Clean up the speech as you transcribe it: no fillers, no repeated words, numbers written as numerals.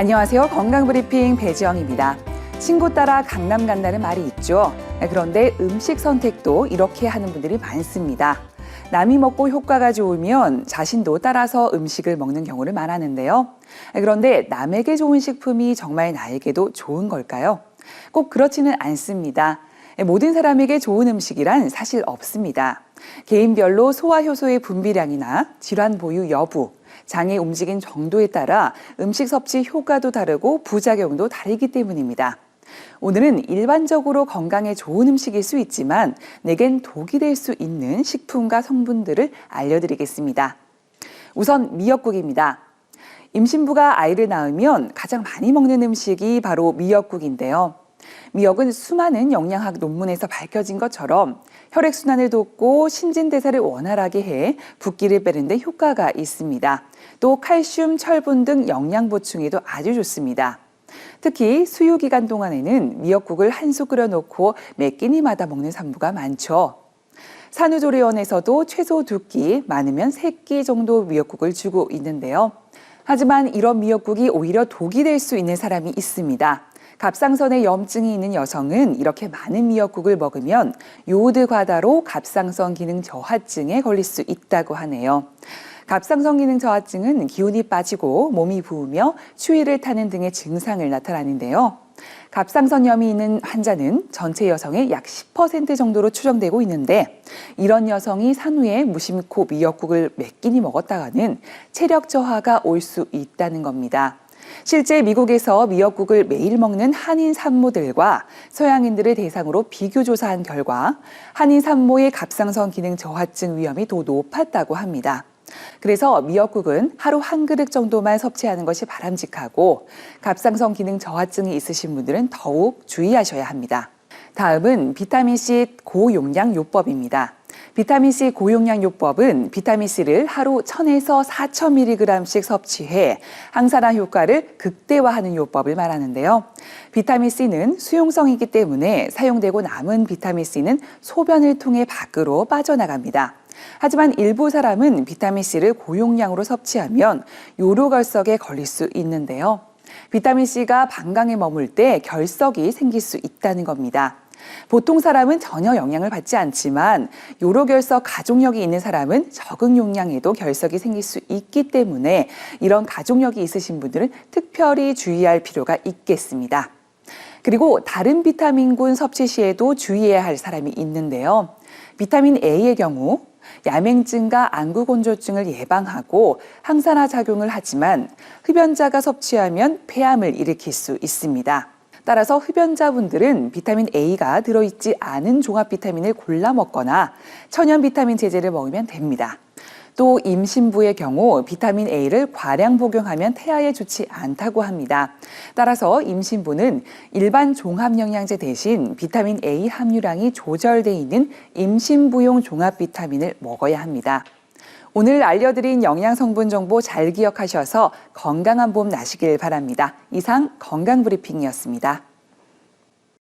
안녕하세요. 건강브리핑 배지영입니다. 친구 따라 강남 간다는 말이 있죠. 그런데 음식 선택도 이렇게 하는 분들이 많습니다. 남이 먹고 효과가 좋으면 자신도 따라서 음식을 먹는 경우를 말하는데요. 그런데 남에게 좋은 식품이 정말 나에게도 좋은 걸까요? 꼭 그렇지는 않습니다. 모든 사람에게 좋은 음식이란 사실 없습니다. 개인별로 소화효소의 분비량이나 질환 보유 여부, 장의 움직임 정도에 따라 음식 섭취 효과도 다르고 부작용도 다르기 때문입니다. 오늘은 일반적으로 건강에 좋은 음식일 수 있지만 내겐 독이 될 수 있는 식품과 성분들을 알려드리겠습니다. 우선 미역국입니다. 임신부가 아이를 낳으면 가장 많이 먹는 음식이 바로 미역국인데요. 미역은 수많은 영양학 논문에서 밝혀진 것처럼 혈액순환을 돕고 신진대사를 원활하게 해 붓기를 빼는 데 효과가 있습니다. 또 칼슘, 철분 등 영양 보충에도 아주 좋습니다. 특히 수유기간 동안에는 미역국을 한 솥 끓여놓고 몇 끼니마다 먹는 산부가 많죠. 산후조리원에서도 최소 2끼, 많으면 3끼 정도 미역국을 주고 있는데요. 하지만 이런 미역국이 오히려 독이 될 수 있는 사람이 있습니다. 갑상선에 염증이 있는 여성은 이렇게 많은 미역국을 먹으면 요오드 과다로 갑상선 기능 저하증에 걸릴 수 있다고 하네요. 갑상선 기능 저하증은 기운이 빠지고 몸이 부으며 추위를 타는 등의 증상을 나타내는데요. 갑상선염이 있는 환자는 전체 여성의 약 10% 정도로 추정되고 있는데 이런 여성이 산후에 무심코 미역국을 몇 끼니 먹었다가는 체력 저하가 올 수 있다는 겁니다. 실제 미국에서 미역국을 매일 먹는 한인 산모들과 서양인들을 대상으로 비교조사한 결과 한인 산모의 갑상선 기능 저하증 위험이 더 높았다고 합니다. 그래서 미역국은 하루 한 그릇 정도만 섭취하는 것이 바람직하고 갑상선 기능 저하증이 있으신 분들은 더욱 주의하셔야 합니다. 다음은 비타민C 고용량 요법입니다. 비타민C 고용량 요법은 비타민C를 하루 1000에서 4000mg씩 섭취해 항산화 효과를 극대화하는 요법을 말하는데요. 비타민C는 수용성이기 때문에 사용되고 남은 비타민C는 소변을 통해 밖으로 빠져나갑니다. 하지만 일부 사람은 비타민C를 고용량으로 섭취하면 요로결석에 걸릴 수 있는데요. 비타민C가 방광에 머물 때 결석이 생길 수 있다는 겁니다. 보통 사람은 전혀 영향을 받지 않지만 요로결석 가족력이 있는 사람은 적은 용량에도 결석이 생길 수 있기 때문에 이런 가족력이 있으신 분들은 특별히 주의할 필요가 있겠습니다. 그리고 다른 비타민군 섭취 시에도 주의해야 할 사람이 있는데요. 비타민 A의 경우 야맹증과 안구건조증을 예방하고 항산화 작용을 하지만 흡연자가 섭취하면 폐암을 일으킬 수 있습니다. 따라서 흡연자분들은 비타민 A가 들어있지 않은 종합 비타민을 골라 먹거나 천연 비타민 제제를 먹으면 됩니다. 또 임신부의 경우 비타민 A를 과량 복용하면 태아에 좋지 않다고 합니다. 따라서 임신부는 일반 종합영양제 대신 비타민 A 함유량이 조절돼 있는 임신부용 종합 비타민을 먹어야 합니다. 오늘 알려드린 영양 성분 정보 잘 기억하셔서 건강한 봄 나시길 바랍니다. 이상 건강브리핑이었습니다.